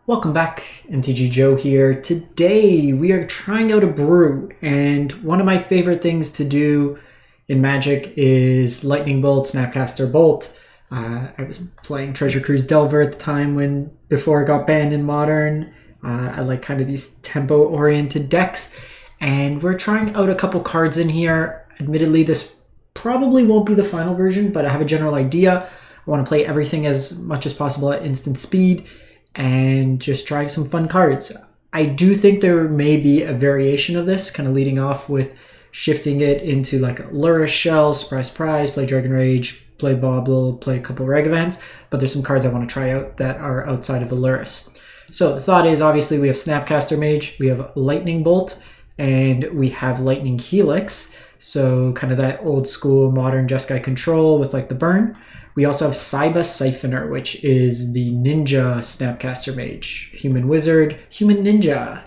Welcome back, MTG Joe here. Today we are trying out a brew, and one of my favorite things to do in Magic is Lightning Bolt, Snapcaster Bolt. I was playing Treasure Cruise Delver at the time before it got banned in Modern. I like kind of these tempo-oriented decks, and we're trying out a couple cards in here. Admittedly, this probably won't be the final version, but I have a general idea. I want to play everything as much as possible at instant speed and just trying some fun cards. I do think there may be a variation of this, kind of leading off with shifting it into like a Lurrus Shell, Surprise Surprise, play Dragon Rage, play Bobble, play a couple Reg events, but there's some cards I want to try out that are outside of the Lurrus. So the thought is, obviously we have Snapcaster Mage, we have Lightning Bolt, and we have Lightning Helix, so kind of that old school modern Jeskai control with like the burn. We also have Saiba Siphoner, which is the Ninja Snapcaster Mage. Human Wizard, Human Ninja.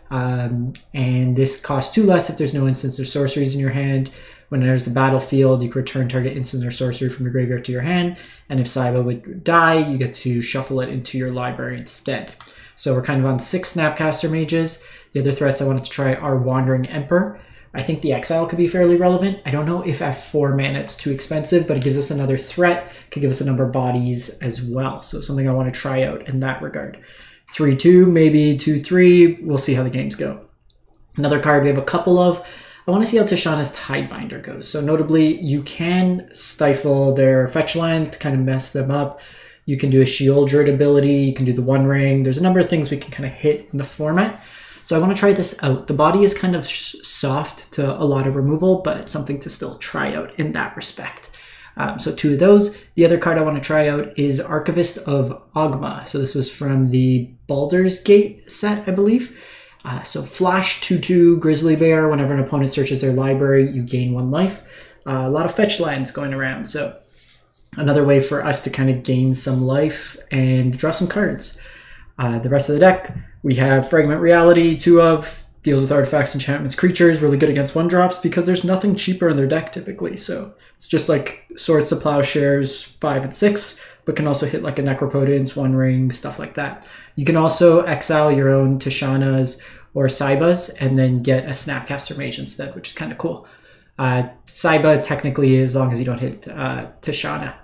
And this costs 2 less if there's no instants or sorceries in your hand. When it enters the battlefield, you can return target instant or sorcery from your graveyard to your hand. And if Saiba would die, you get to shuffle it into your library instead. So we're kind of on 6 Snapcaster Mages. The other threats I wanted to try are Wandering Emperor. I think the Exile could be fairly relevant. I don't know if at 4 mana it's too expensive, but it gives us another threat, could give us a number of bodies as well. So something I want to try out in that regard. 3-2, maybe 2-3, we'll see how the games go. Another card we have a couple of, I want to see how Tishana's Tidebinder goes. So notably, you can stifle their fetch lands to kind of mess them up. You can do a Shieldred ability, you can do the One Ring. There's a number of things we can kind of hit in the format. So I want to try this out. The body is kind of soft to a lot of removal, but it's something to still try out in that respect. So 2 of those. The other card I want to try out is Archivist of Ogma. So this was from the Baldur's Gate set, I believe. So flash 2/2 Grizzly Bear. Whenever an opponent searches their library, you gain 1 life. A lot of fetch lands going around. So another way for us to kind of gain some life and draw some cards. The rest of the deck, we have Fragment Reality, 2 of, deals with artifacts, enchantments, creatures, really good against 1-drops because there's nothing cheaper in their deck typically. So it's just like Swords to Plowshares 5 and 6, but can also hit like a Necropotence, One Ring, stuff like that. You can also exile your own Tishana's or Saibas and then get a Snapcaster Mage instead, which is kind of cool. Saiba technically, as long as you don't hit Tishana.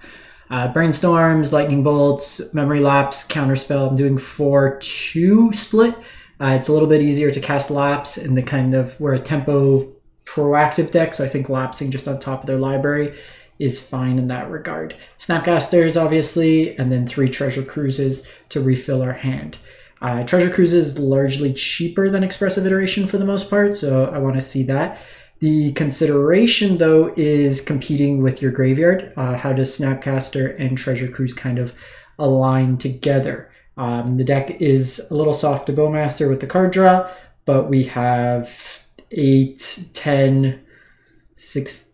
Brainstorms, Lightning Bolts, Memory Lapse, Counterspell. I'm doing 4-2 split. It's a little bit easier to cast Lapse in the kind of, we're a tempo proactive deck, so I think lapsing just on top of their library is fine in that regard. Snapcasters, obviously, and then 3 Treasure Cruises to refill our hand. Treasure Cruise is largely cheaper than Expressive Iteration for the most part, so I want to see that. The consideration, though, is competing with your graveyard. How does Snapcaster and Treasure Cruise kind of align together? The deck is a little soft to Bowmaster with the card draw, but we have 8, 10, 6,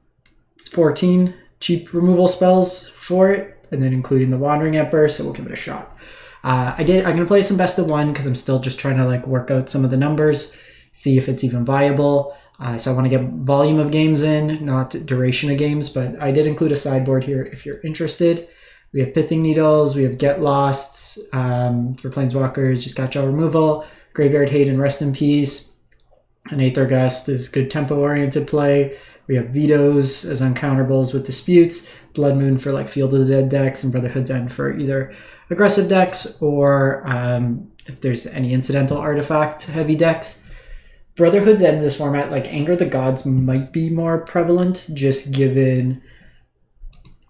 14 cheap removal spells for it, and then including the Wandering Emperor, so we'll give it a shot. I'm going to play some best of 1 because I'm still just trying to like work out some of the numbers, see if it's even viable. So I want to get volume of games in, not duration of games, but I did include a sideboard here if you're interested. We have Pithing Needles, we have Get Losts for Planeswalkers, just got your removal, Graveyard Hate and Rest in Peace, and Aether Gust is good tempo-oriented play. We have Vetoes as uncounterable with Disputes, Blood Moon for like Field of the Dead decks, and Brotherhood's End for either aggressive decks or if there's any incidental artifact heavy decks. Brotherhood's End in this format, like Anger the Gods might be more prevalent just given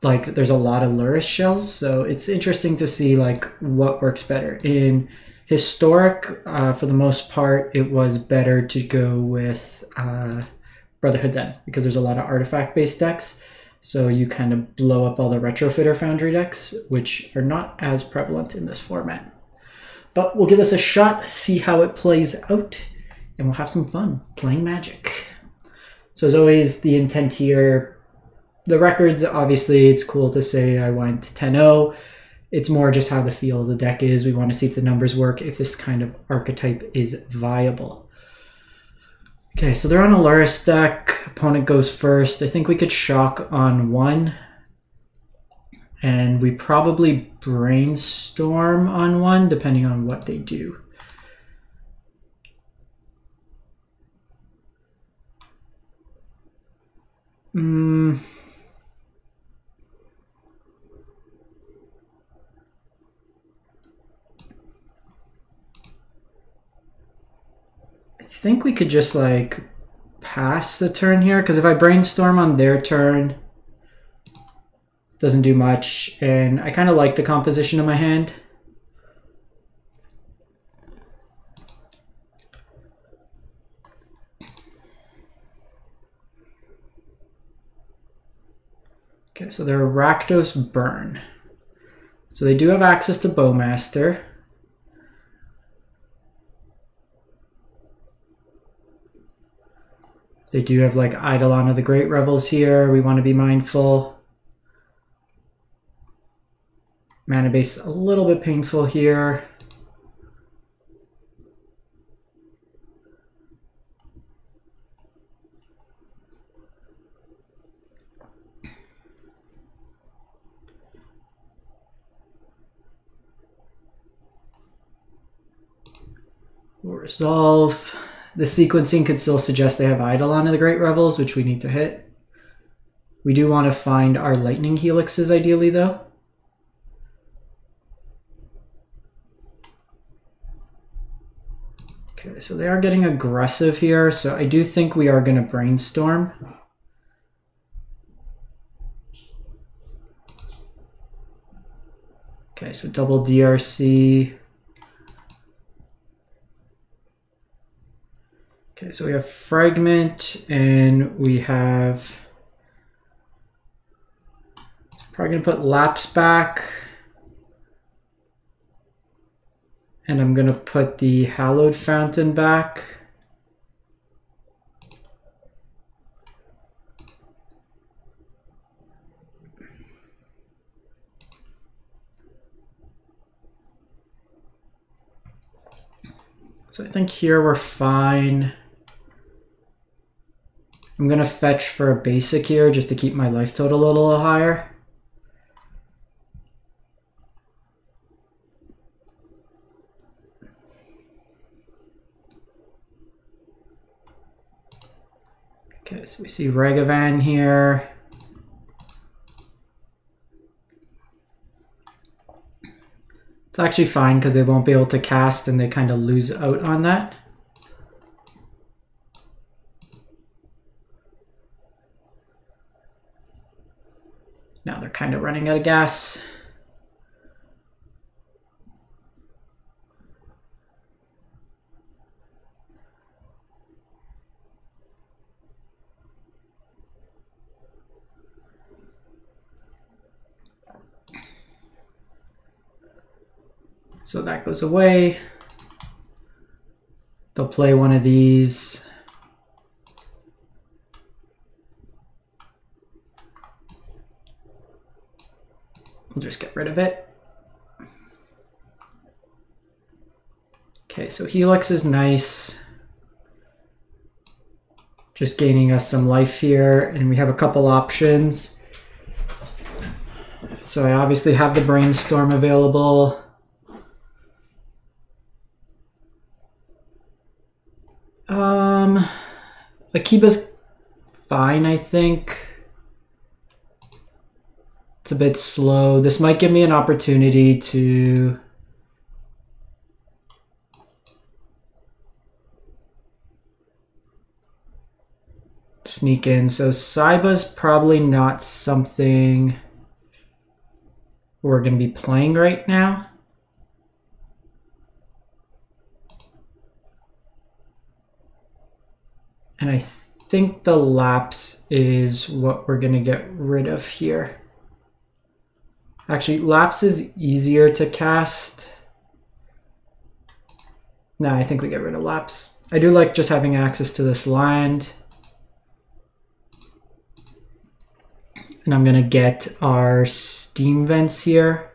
like there's a lot of Lurrus shells, so it's interesting to see like what works better. In Historic, for the most part, it was better to go with Brotherhood's End because there's a lot of artifact-based decks, so you kind of blow up all the Retrofitter Foundry decks, which are not as prevalent in this format. But we'll give this a shot, see how it plays out, and we'll have some fun playing Magic. So as always, the intent here, the records, obviously it's cool to say I went 10-0. It's more just how the feel of the deck is. We want to see if the numbers work, if this kind of archetype is viable. Okay, so they're on a Lurrus deck. Opponent goes first. I think we could shock on 1 and we probably brainstorm on one depending on what they do. I think we could just like pass the turn here, because if I brainstorm on their turn, doesn't do much, and I kind of like the composition of my hand. Okay, so they're Rakdos Burn. So they do have access to Bowmaster. They do have like Eidolon of the Great Revels here. We want to be mindful. Mana base a little bit painful here. We'll resolve. The sequencing could still suggest they have Eidolon of the Great Revels, which we need to hit. We do want to find our lightning helixes ideally though. Okay, so they are getting aggressive here, so I do think we are going to brainstorm. Okay, so double DRC. Okay, so we have Fragment, and we have... Probably going to put Lapse back. And I'm going to put the Hallowed Fountain back. So I think here we're fine. I'm going to fetch for a basic here just to keep my life total a little higher. Okay, so we see Ragavan here. It's actually fine because they won't be able to cast and they kind of lose out on that. Now they're kind of running out of gas. So that goes away. They'll play one of these. We'll just get rid of it. Okay, so Helix is nice. Just gaining us some life here, and we have a couple options. So I obviously have the Brainstorm available. Akiba's fine, I think. It's a bit slow. This might give me an opportunity to sneak in. So Saiba's probably not something we're going to be playing right now. And I think the Lapse is what we're going to get rid of here. Actually, Lapse is easier to cast. Nah, I think we get rid of Lapse. I do like just having access to this land. And I'm going to get our Steam Vents here.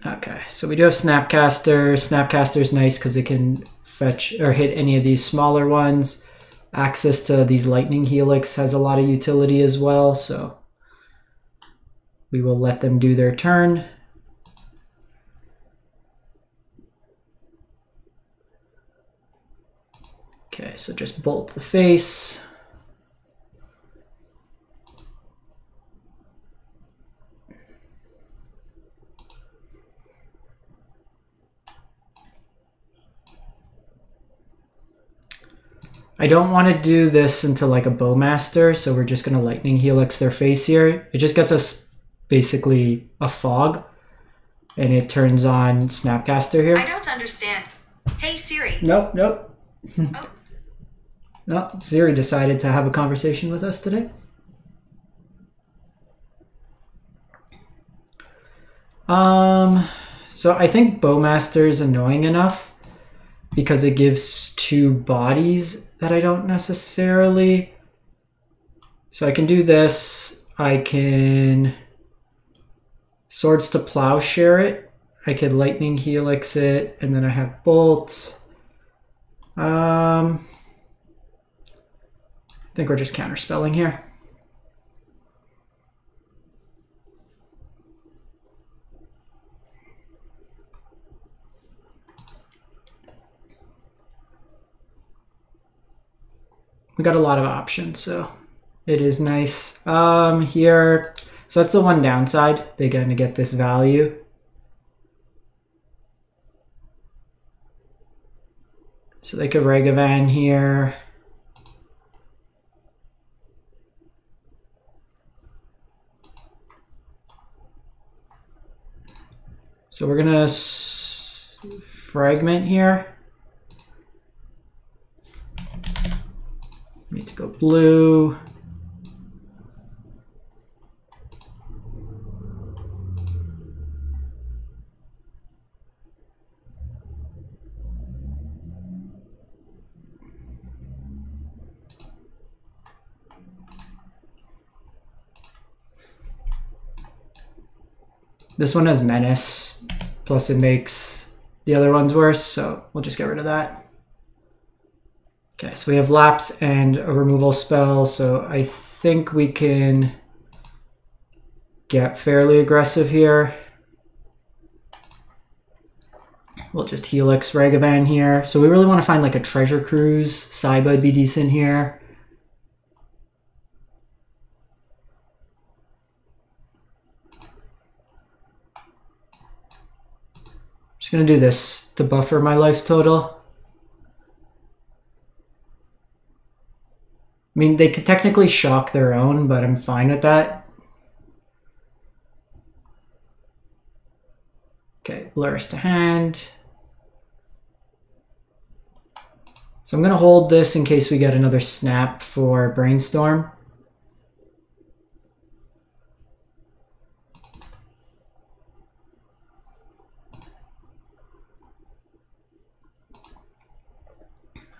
Okay, so we do have snapcaster. Snapcaster is nice because it can fetch or hit any of these smaller ones. Access to these lightning helix has a lot of utility as well, so we will let them do their turn. Okay, so just bolt the face. I don't want to do this into like a bowmaster, so we're just going to lightning helix their face here. It just gets us basically a fog, and it turns on snapcaster here. I don't understand. Hey Siri. Nope. Oh. No, Siri decided to have a conversation with us today. So I think bowmaster is annoying enough because it gives two bodies that I don't necessarily. So I can do this. I can swords to plowshare it. I could lightning helix it, and then I have bolt. I think we're just counterspelling here. We got a lot of options, so it is nice. Here, so that's the one downside. They're going to get this value. So they could Ragavan here. So we're gonna fragment here. We need to go blue. This one has menace, plus it makes the other ones worse, so we'll just get rid of that. Okay, so we have lapse and a removal spell, so I think we can get fairly aggressive here. We'll just helix Ragavan here. So we really want to find like a treasure cruise. Saiba would be decent here. Just gonna do this to buffer my life total. I mean, they could technically shock their own, but I'm fine with that. Okay, Luris to hand. So I'm gonna hold this in case we get another snap for Brainstorm.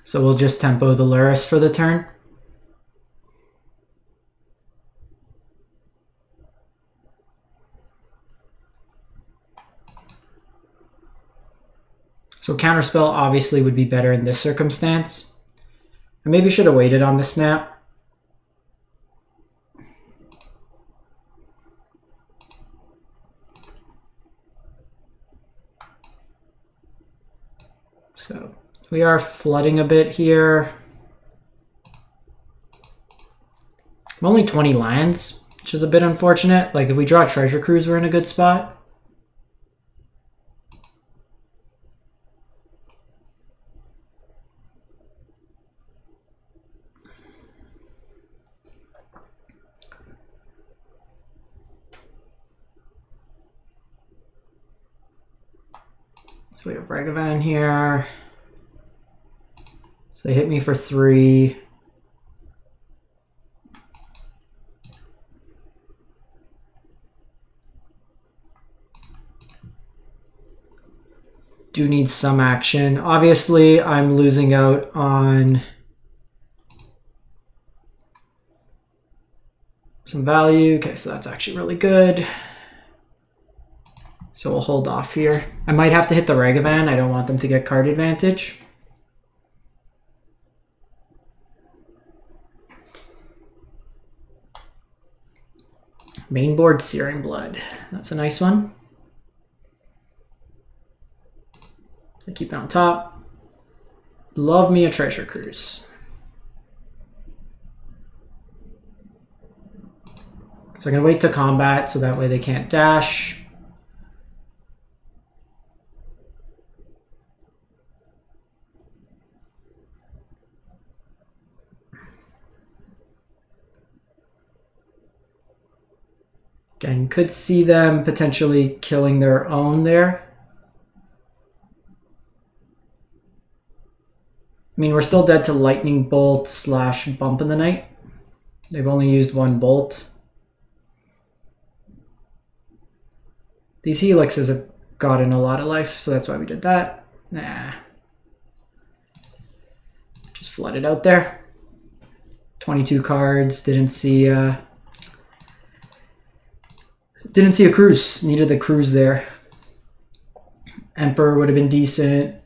So we'll just tempo the Luris for the turn. So counterspell obviously would be better in this circumstance. I maybe should have waited on the snap. So we are flooding a bit here. I'm only 20 lands, which is a bit unfortunate. Like if we draw Treasure Cruise, we're in a good spot. So we have Ragavan here. So they hit me for 3. Do need some action. Obviously, I'm losing out on some value. Okay, so that's actually really good. So we'll hold off here. I might have to hit the Ragavan. I don't want them to get card advantage. Main board Searing Blood. That's a nice one. I keep it on top. Love me a Treasure Cruise. So I'm going to wait to combat so that way they can't dash. Again, could see them potentially killing their own there. I mean, we're still dead to Lightning Bolt / Bump in the Night. They've only used one bolt. These helixes have gotten a lot of life, so that's why we did that. Nah. Just flood it out there. 22 cards, didn't see a cruise. Needed the cruise there. Emperor would have been decent.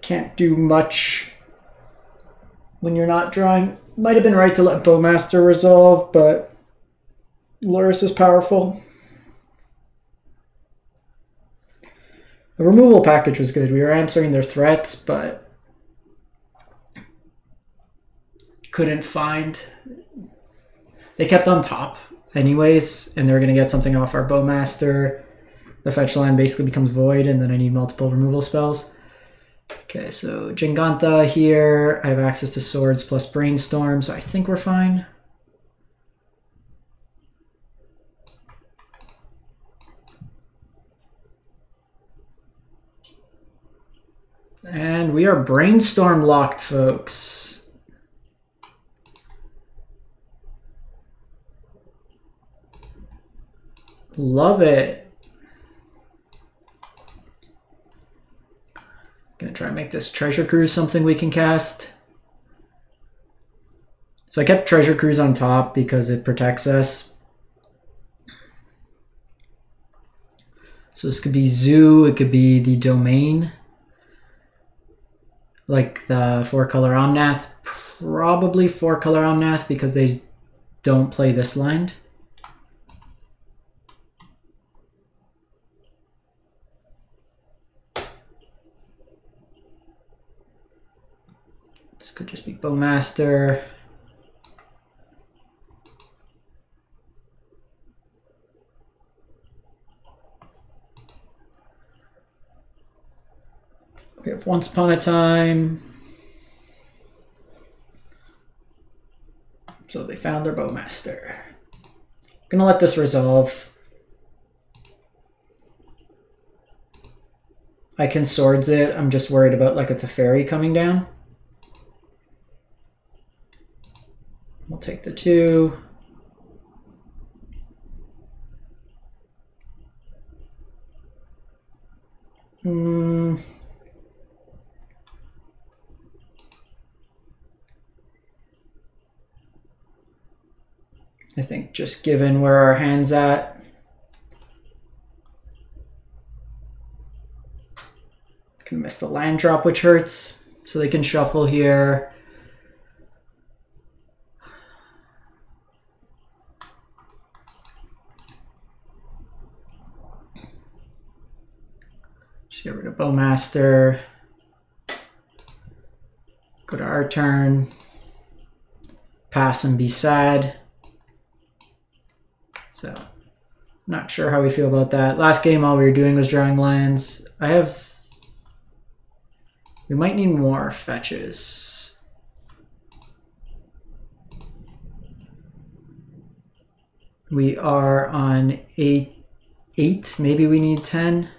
Can't do much when you're not drawing. Might have been right to let Bowmaster resolve, but Lurrus is powerful. The removal package was good. We were answering their threats, but couldn't find. They kept on top anyways, and they're going to get something off our Bowmaster. The fetch line basically becomes void, and then I need multiple removal spells. Okay, so Jingantha here. I have access to swords plus brainstorm, so I think we're fine. And we are brainstorm locked, folks. Love it. Gonna try and make this Treasure Cruise something we can cast. So I kept Treasure Cruise on top because it protects us. So this could be Zoo, it could be the Domain. Like the 4-color Omnath. Probably 4-color Omnath because they don't play this line. This could just be Bowmaster. We have Once Upon a Time. So they found their Bowmaster. I'm gonna let this resolve. I can swords it. I'm just worried about like a Teferi coming down. We'll take the 2. I think just given where our hand's at, gonna miss the land drop, which hurts, so they can shuffle here. Just get rid of Bowmaster. Go to our turn. Pass and be sad. So, not sure how we feel about that. Last game, all we were doing was drawing lands. We might need more fetches. We are on 8. Maybe we need 10.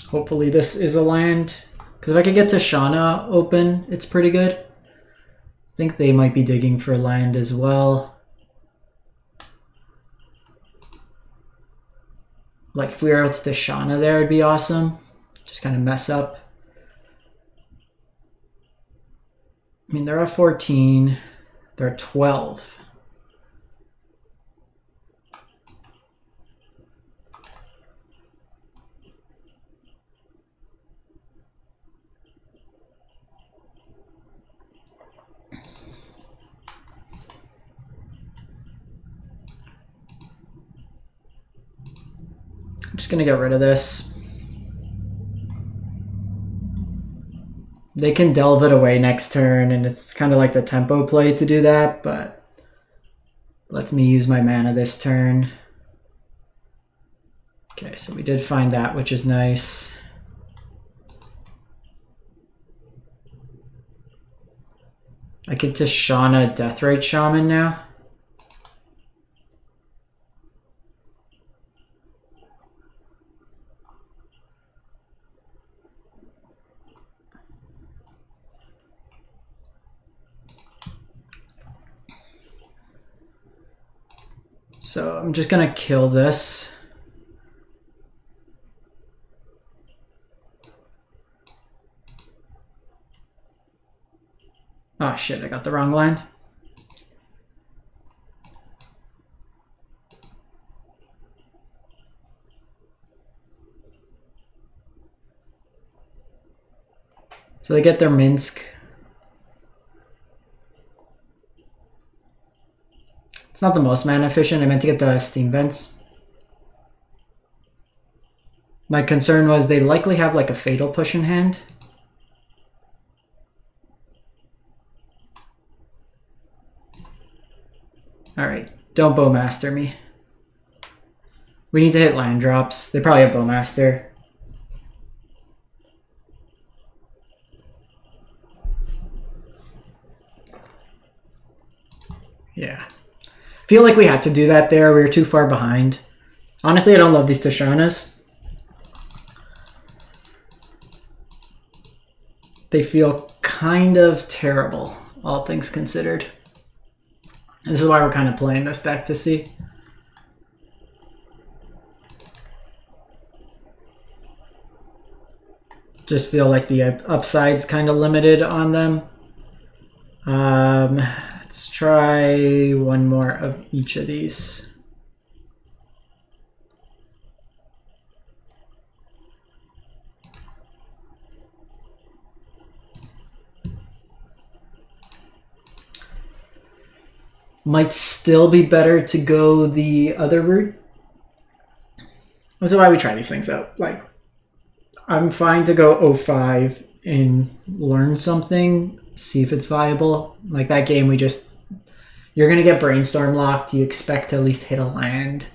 Hopefully this is a land, because if I could get Tashana open, it's pretty good. I think they might be digging for land as well. Like if we were able to Tishana there, it'd be awesome. Just kind of mess up. I mean, they're at 14. They're at 12. I'm just going to get rid of this. They can delve it away next turn, and it's kind of like the tempo play to do that, but lets me use my mana this turn. Okay, so we did find that, which is nice. I could Tishana Deathrite Shaman now. So I'm just gonna kill this. Oh shit, I got the wrong land. So they get their Minsk. It's not the most mana efficient. I meant to get the Steam Vents. My concern was they likely have like a Fatal Push in hand. Alright, don't Bowmaster me. We need to hit land drops. They probably have Bowmaster. Yeah. Feel like we had to do that there. We were too far behind. Honestly, I don't love these Tishanas. They feel kind of terrible, all things considered. And this is why we're kind of playing this deck to see. Just feel like the upside's kind of limited on them. Let's try one more of each of these. Might still be better to go the other route. This is why we try these things out. Like, I'm fine to go 05 and learn something, see if it's viable. Like that game, you're gonna get brainstorm locked. You expect to at least hit a land.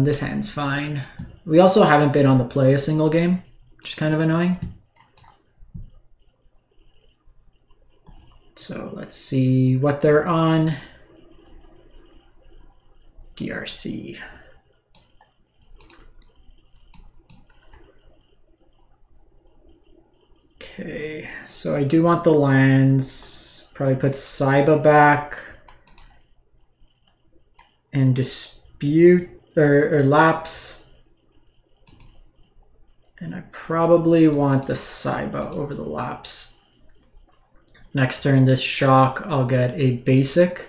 This hand's fine. We also haven't been on the play a single game, which is kind of annoying. So let's see what they're on. DRC. Okay, so I do want the lands. Probably put Saiba back. And Dispute, or Lapse. And I probably want the Saiba over the Lapse. Next turn, this Shock, I'll get a basic.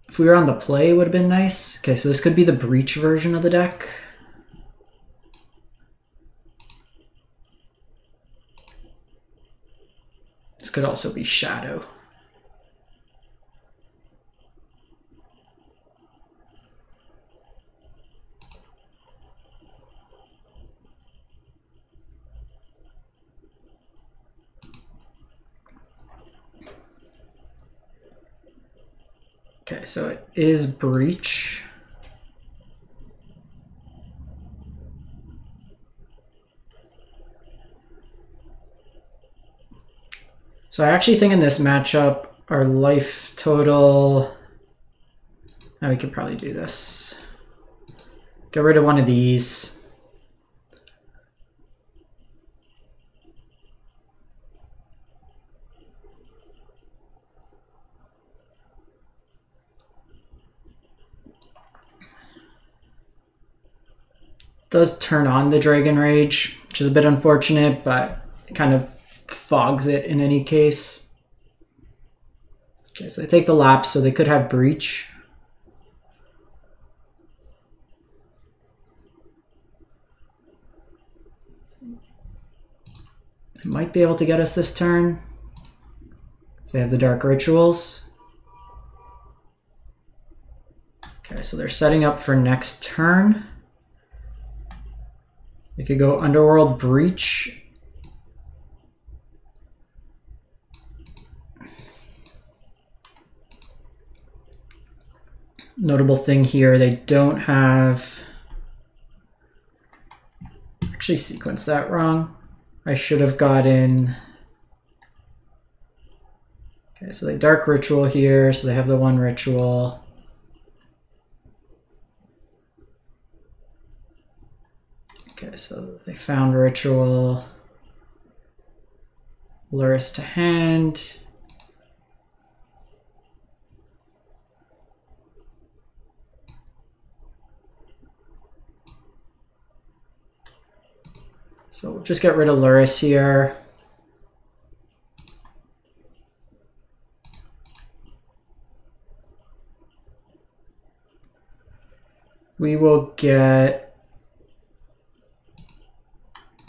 If we were on the play, it would have been nice. Okay, so this could be the Breach version of the deck. This could also be Shadow. Okay, so it is Breach. So I actually think in this matchup, our life total... Now we could probably do this. Get rid of one of these. does turn on the Dragon Rage, which is a bit unfortunate, but it kind of fogs it in any case. Okay, so they take the lapse, so they could have breach. They might be able to get us this turn. So they have the dark rituals. Okay, so they're setting up for next turn. They could go Underworld Breach. Notable thing here, they don't have... Actually sequenced that wrong. I should have gotten... Okay, so they dark ritual here, so they have the one ritual. Okay, so they found ritual. Luris to hand. So we'll just get rid of Luris here. We will get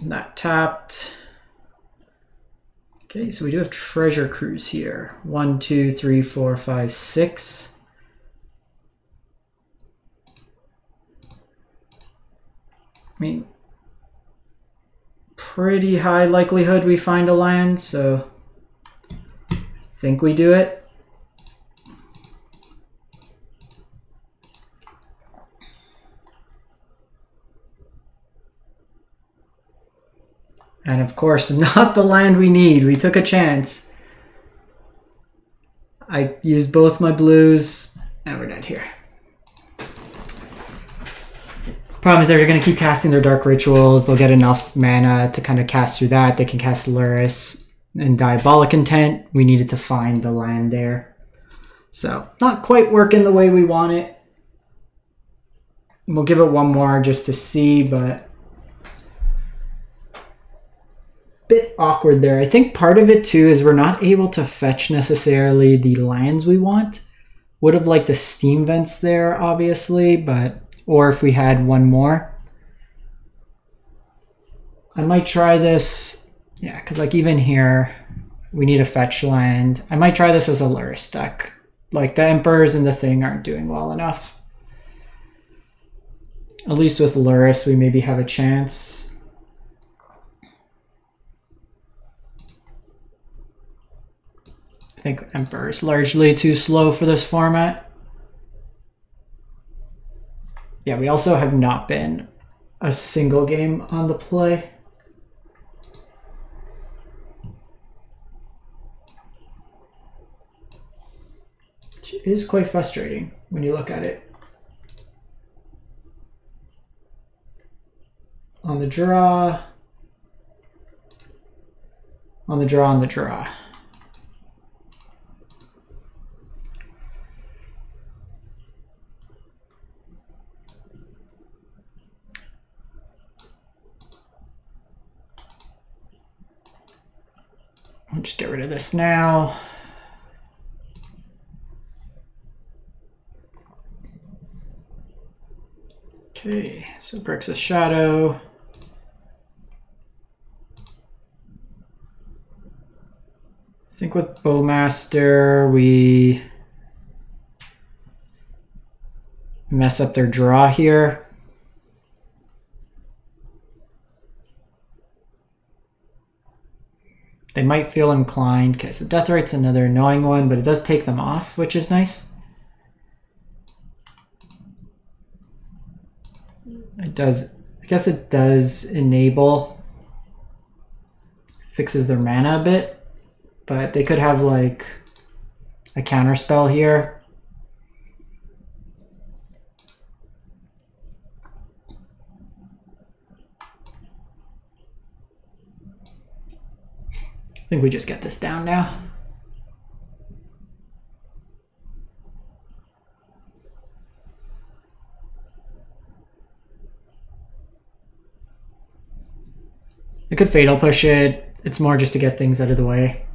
that tapped. Okay, so we do have Treasure Cruise here. 1, 2, 3, 4, 5, 6. I mean, pretty high likelihood we find a land, so I think we do it. And of course, not the land we need. We took a chance. I used both my blues, and we're dead here. Problem is they're going to keep casting their dark rituals. They'll get enough mana to kind of cast through that. They can cast Luris and Diabolic Intent. We needed to find the land there. So not quite working the way we want it. We'll give it one more just to see, but bit awkward there. I think part of it too is we're not able to fetch necessarily the lands we want. Would have liked the steam vents there, obviously, but or if we had one more. I might try this, yeah, because like even here, we need a fetch land. I might try this as a Luris deck. Like the Emperors and the Thing aren't doing well enough. At least with Luris, we maybe have a chance. I think Emperor is largely too slow for this format. Yeah, we also have not been a single game on the play. Which is quite frustrating when you look at it. On the draw. On the draw, on the draw. I'll just get rid of this now. Okay, so Brix's Shadow. I think with Bowmaster we mess up their draw here. They might feel inclined. Okay, so Death Right's another annoying one, but it does take them off, which is nice. It does, I guess it does enable, fixes their mana a bit, but they could have like a counter spell here. I think we just get this down now. I could fatal push it. It's more just to get things out of the way.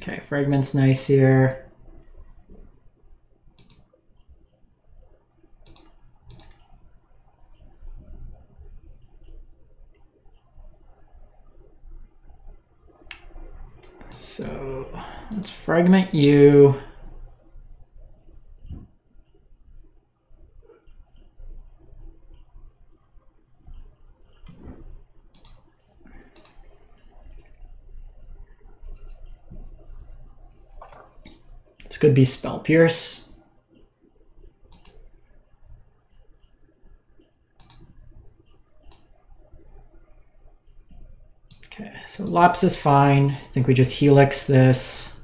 Okay, fragment's nice here. So let's fragment you. This could be Spell Pierce. Okay, so Lapse is fine. I think we just helix this.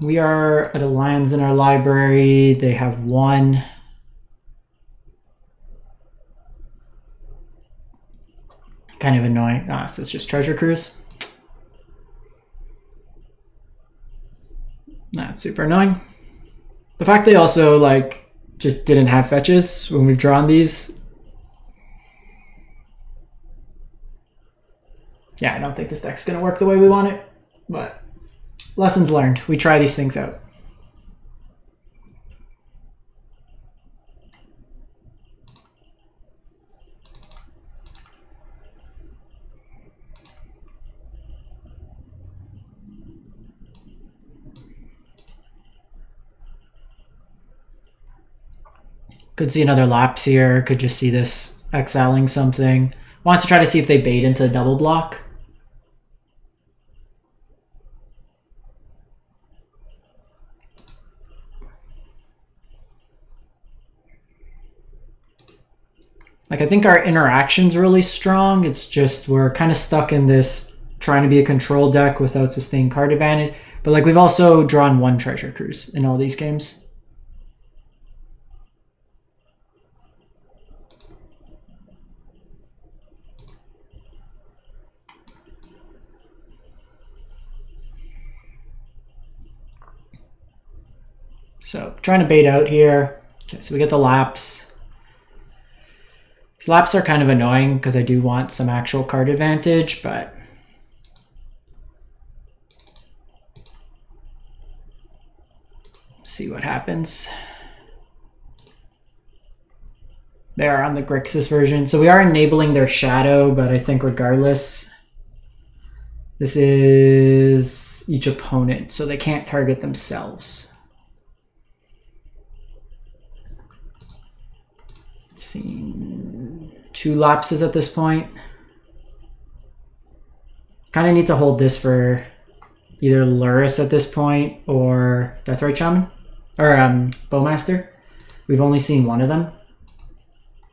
We are at a lands in our library. They have one. Kind of annoying. Ah, so it's just Treasure Cruise. That's super annoying. The fact they also like just didn't have fetches when we've drawn these. Yeah, I don't think this deck's gonna work the way we want it, but lessons learned. We try these things out. Could see another Lapse here. Could just see this exiling something. Want to try to see if they bait into a double block. Like, I think our interaction's really strong. It's just we're kind of stuck in this trying to be a control deck without sustained card advantage. But like, we've also drawn one Treasure Cruise in all these games. So trying to bait out here. Okay, so we get the Lapse. These Lapse are kind of annoying because I do want some actual card advantage, but see what happens. They are on the Grixis version. So we are enabling their shadow, but I think regardless, this is each opponent, so they can't target themselves. Seeing two Lapses at this point. Kind of need to hold this for either Luris at this point or Deathrite Shaman or Bowmaster. We've only seen one of them.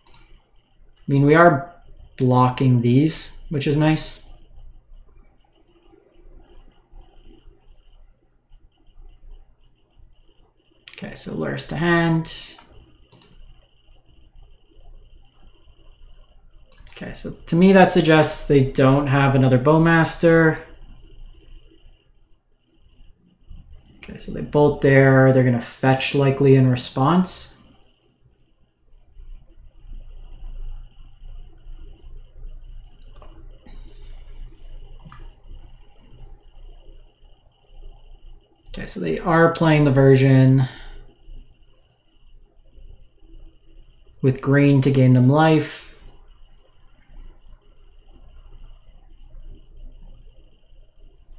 I mean, we are blocking these, which is nice. Okay, so Luris to hand. Okay, so to me that suggests they don't have another Bowmaster. Okay, so they bolt there. They're going to fetch likely in response. Okay, so they are playing the version with green to gain them life.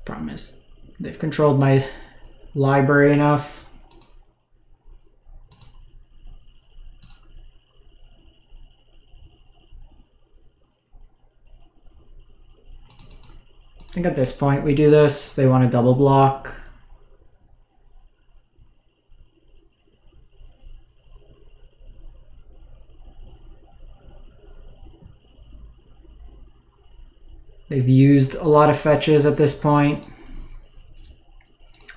Problem is, they've controlled my library enough. I think at this point we do this. If they want to double block. They've used a lot of fetches at this point.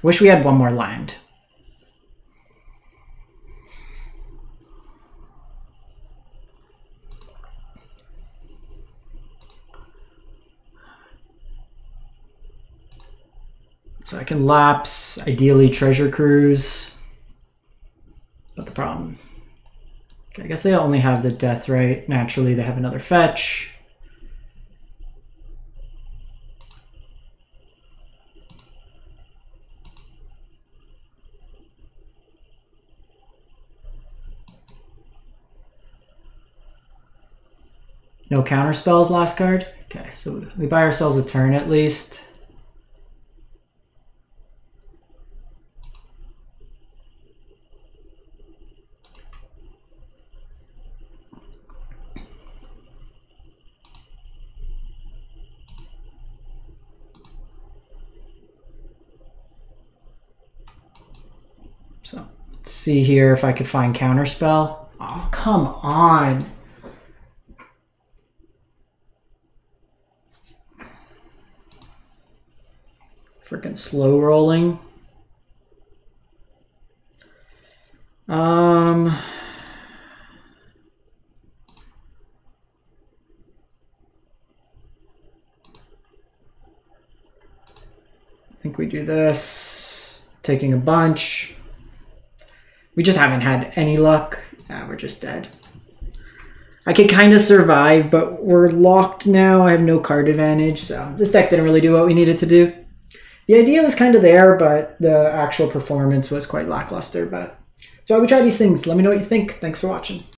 Wish we had one more land. So I can Lapse, ideally Treasure Cruise. But the problem, Okay, I guess they only have the death right. Naturally, they have another fetch. No counter spells last card. Okay, so we buy ourselves a turn at least. So let's see here if I could find counter spell. Oh, come on. Freaking slow rolling. I think we do this. Taking a bunch. We just haven't had any luck. We're just dead. I could kind of survive, but we're locked now. I have no card advantage, so this deck didn't really do what we needed to do. The idea was kind of there, but the actual performance was quite lackluster. So I would try these things. Let me know what you think. Thanks for watching.